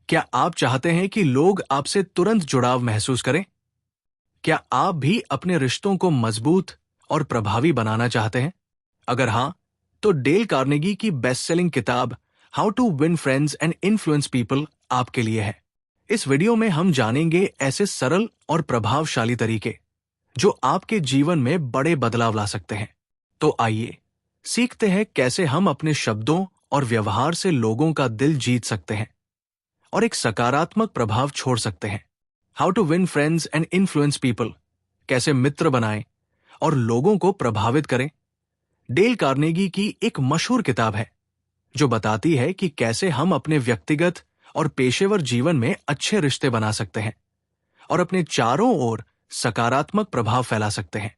क्या आप चाहते हैं कि लोग आपसे तुरंत जुड़ाव महसूस करें? क्या आप भी अपने रिश्तों को मजबूत और प्रभावी बनाना चाहते हैं? अगर हां, तो डेल कार्नेगी की बेस्ट सेलिंग किताब how to win friends and influence people आपके लिए है। इस वीडियो में हम जानेंगे ऐसे सरल और प्रभावशाली तरीके जो आपके जीवन में बड़े बदलाव ला सकते हैं। तो आइए सीखते हैं कैसे हम अपने शब्दों और व्यवहार से लोगों का दिल जीत सकते हैं और एक सकारात्मक प्रभाव छोड़ सकते हैं। How to win friends and influence people, कैसे मित्र बनाएं और लोगों को प्रभावित करें, डेल कार्नेगी की एक मशहूर किताब है जो बताती है कि कैसे हम अपने व्यक्तिगत और पेशेवर जीवन में अच्छे रिश्ते बना सकते हैं और अपने चारों ओर सकारात्मक प्रभाव फैला सकते हैं।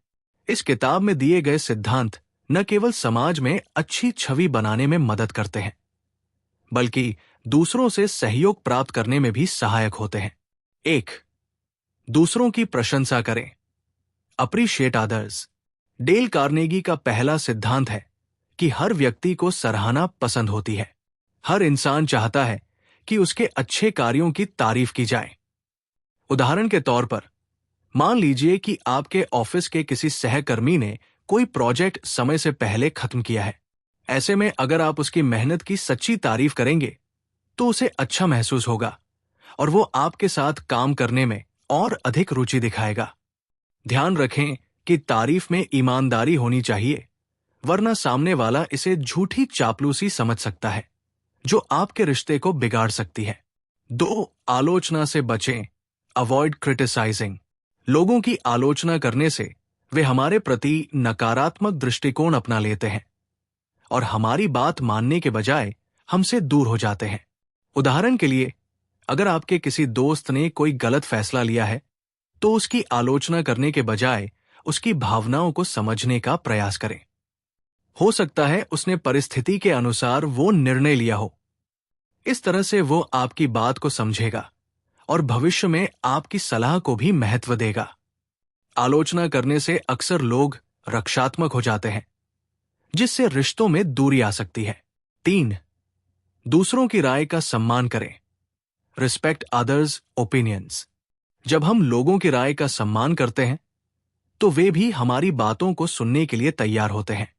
इस किताब में दिए गए सिद्धांत न केवल समाज में अच्छी छवि बनाने में मदद करते हैं, बल्कि दूसरों से सहयोग प्राप्त करने में भी सहायक होते हैं। 1. दूसरों की प्रशंसा करें। Appreciate others. डेल कार्नेगी का पहला सिद्धांत है कि हर व्यक्ति को सराहना पसंद होती है। हर इंसान चाहता है कि उसके अच्छे कार्यों की तारीफ की जाए। उदाहरण के तौर पर, मान लीजिए कि आपके ऑफिस के किसी सहकर्मी ने कोई प्रोजेक्ट समय से पहले खत्म किया है। ऐसे में अगर आप उसकी मेहनत की सच्ची तारीफ करेंगे तो उसे अच्छा महसूस होगा और वो आपके साथ काम करने में और अधिक रुचि दिखाएगा। ध्यान रखें कि तारीफ में ईमानदारी होनी चाहिए, वरना सामने वाला इसे झूठी चापलूसी समझ सकता है जो आपके रिश्ते को बिगाड़ सकती है। 2. आलोचना से बचें। Avoid criticising. लोगों की आलोचना करने से वे हमारे प्रति नकारात्मक दृष्टिकोण अपना लेते हैं और हमारी बात मानने के बजाय हमसे दूर हो जाते हैं। उदाहरण के लिए, अगर आपके किसी दोस्त ने कोई गलत फैसला लिया है तो उसकी आलोचना करने के बजाय उसकी भावनाओं को समझने का प्रयास करें। हो सकता है उसने परिस्थिति के अनुसार वो निर्णय लिया हो। इस तरह से वो आपकी बात को समझेगा और भविष्य में आपकी सलाह को भी महत्व देगा। आलोचना करने से अक्सर लोग रक्षात्मक हो जाते हैं, जिससे रिश्तों में दूरी आ सकती है। 3. दूसरों की राय का सम्मान करें। Respect others opinions. जब हम लोगों की राय का सम्मान करते हैं तो वे भी हमारी बातों को सुनने के लिए तैयार होते हैं।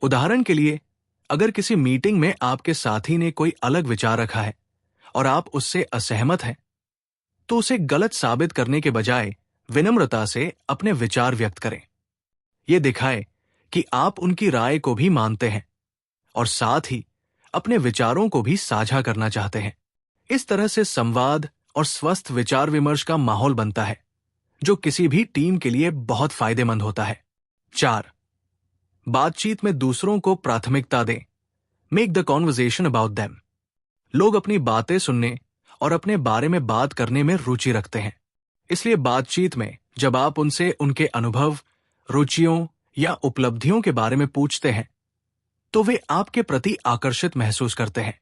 उदाहरण के लिए, अगर किसी मीटिंग में आपके साथी ने कोई अलग विचार रखा है और आप उससे असहमत हैं, तो उसे गलत साबित करने के बजाय विनम्रता से अपने विचार व्यक्त करें। यह दिखाए कि आप उनकी राय को भी मानते हैं और साथ ही अपने विचारों को भी साझा करना चाहते हैं। इस तरह से संवाद और स्वस्थ विचार विमर्श का माहौल बनता है, जो किसी भी टीम के लिए बहुत फायदेमंद होता है। 4. बातचीत में दूसरों को प्राथमिकता दें। Make the conversation about them. लोग अपनी बातें सुनने और अपने बारे में बात करने में रुचि रखते हैं। इसलिए बातचीत में जब आप उनसे उनके अनुभव, रुचियों या उपलब्धियों के बारे में पूछते हैं, तो वे आपके प्रति आकर्षित महसूस करते हैं।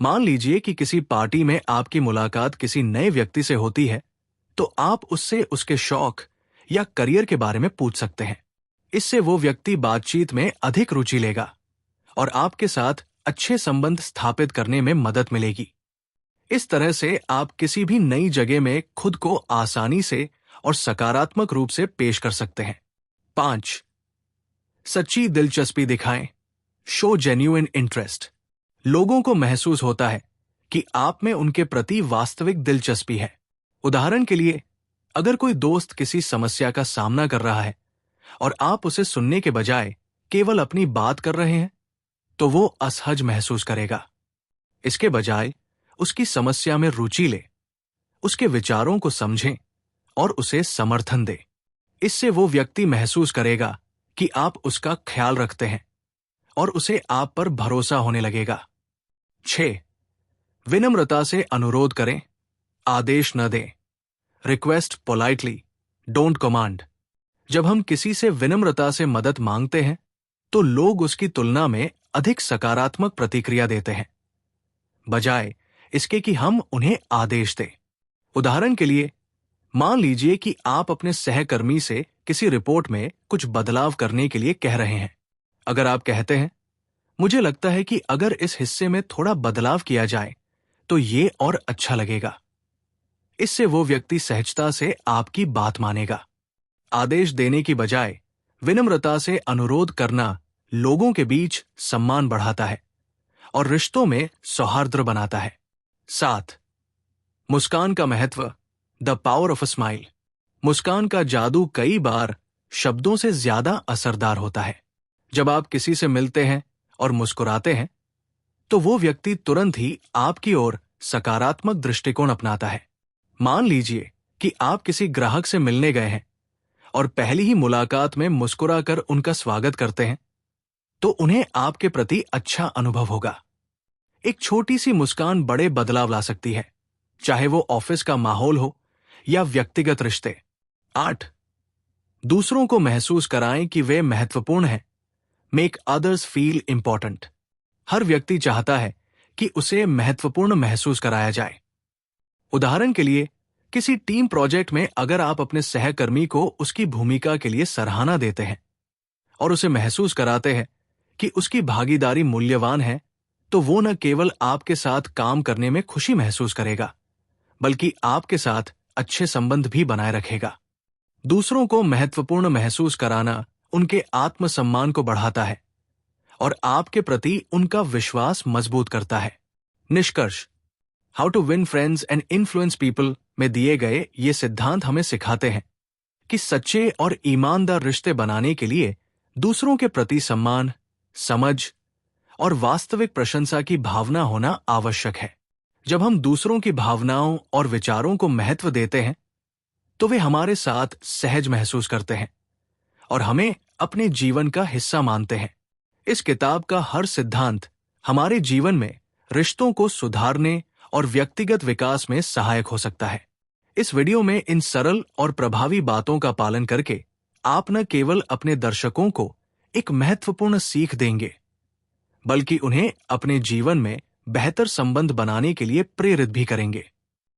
मान लीजिए कि किसी पार्टी में आपकी मुलाकात किसी नए व्यक्ति से होती है, तो आप उससे उसके शौक या करियर के बारे में पूछ सकते हैं। इससे वो व्यक्ति बातचीत में अधिक रुचि लेगा और आपके साथ अच्छे संबंध स्थापित करने में मदद मिलेगी। इस तरह से आप किसी भी नई जगह में खुद को आसानी से और सकारात्मक रूप से पेश कर सकते हैं। 5. सच्ची दिलचस्पी दिखाएं। Show genuine interest. लोगों को महसूस होता है कि आप में उनके प्रति वास्तविक दिलचस्पी है। उदाहरण के लिए, अगर कोई दोस्त किसी समस्या का सामना कर रहा है और आप उसे सुनने के बजाय केवल अपनी बात कर रहे हैं, तो वो असहज महसूस करेगा। इसके बजाय उसकी समस्या में रुचि ले, उसके विचारों को समझें और उसे समर्थन दें। इससे वो व्यक्ति महसूस करेगा कि आप उसका ख्याल रखते हैं और उसे आप पर भरोसा होने लगेगा। 6. विनम्रता से अनुरोध करें, आदेश न दें। Request politely, don't command. जब हम किसी से विनम्रता से मदद मांगते हैं तो लोग उसकी तुलना में अधिक सकारात्मक प्रतिक्रिया देते हैं, बजाय इसके कि हम उन्हें आदेश दें। उदाहरण के लिए, मान लीजिए कि आप अपने सहकर्मी से किसी रिपोर्ट में कुछ बदलाव करने के लिए कह रहे हैं। अगर आप कहते हैं, मुझे लगता है कि अगर इस हिस्से में थोड़ा बदलाव किया जाए तो ये और अच्छा लगेगा। इससे वो व्यक्ति सहजता से आपकी बात मानेगा। आदेश देने की बजाय विनम्रता से अनुरोध करना लोगों के बीच सम्मान बढ़ाता है और रिश्तों में सौहार्द बनाता है। 7. मुस्कान का महत्व, the power of a smile. मुस्कान का जादू कई बार शब्दों से ज्यादा असरदार होता है। जब आप किसी से मिलते हैं और मुस्कुराते हैं, तो वो व्यक्ति तुरंत ही आपकी ओर सकारात्मक दृष्टिकोण अपनाता है। मान लीजिए कि आप किसी ग्राहक से मिलने गए हैं और पहली ही मुलाकात में मुस्कुराकर उनका स्वागत करते हैं, तो उन्हें आपके प्रति अच्छा अनुभव होगा। एक छोटी सी मुस्कान बड़े बदलाव ला सकती है, चाहे वो ऑफिस का माहौल हो या व्यक्तिगत रिश्ते। 8. दूसरों को महसूस कराएं कि वे महत्वपूर्ण हैं। Make others feel important. हर व्यक्ति चाहता है कि उसे महत्वपूर्ण महसूस कराया जाए। उदाहरण के लिए, किसी टीम प्रोजेक्ट में अगर आप अपने सहकर्मी को उसकी भूमिका के लिए सराहना देते हैं और उसे महसूस कराते हैं कि उसकी भागीदारी मूल्यवान है, तो वो न केवल आपके साथ काम करने में खुशी महसूस करेगा, बल्कि आपके साथ अच्छे संबंध भी बनाए रखेगा। दूसरों को महत्वपूर्ण महसूस कराना उनके आत्मसम्मान को बढ़ाता है और आपके प्रति उनका विश्वास मजबूत करता है। निष्कर्ष, how to win friends and influence people में दिए गए ये सिद्धांत हमें सिखाते हैं कि सच्चे और ईमानदार रिश्ते बनाने के लिए दूसरों के प्रति सम्मान, समझ और वास्तविक प्रशंसा की भावना होना आवश्यक है। जब हम दूसरों की भावनाओं और विचारों को महत्व देते हैं, तो वे हमारे साथ सहज महसूस करते हैं और हमें अपने जीवन का हिस्सा मानते हैं। इस किताब का हर सिद्धांत हमारे जीवन में रिश्तों को सुधारने और व्यक्तिगत विकास में सहायक हो सकता है। इस वीडियो में इन सरल और प्रभावी बातों का पालन करके आप न केवल अपने दर्शकों को एक महत्वपूर्ण सीख देंगे, बल्कि उन्हें अपने जीवन में बेहतर संबंध बनाने के लिए प्रेरित भी करेंगे।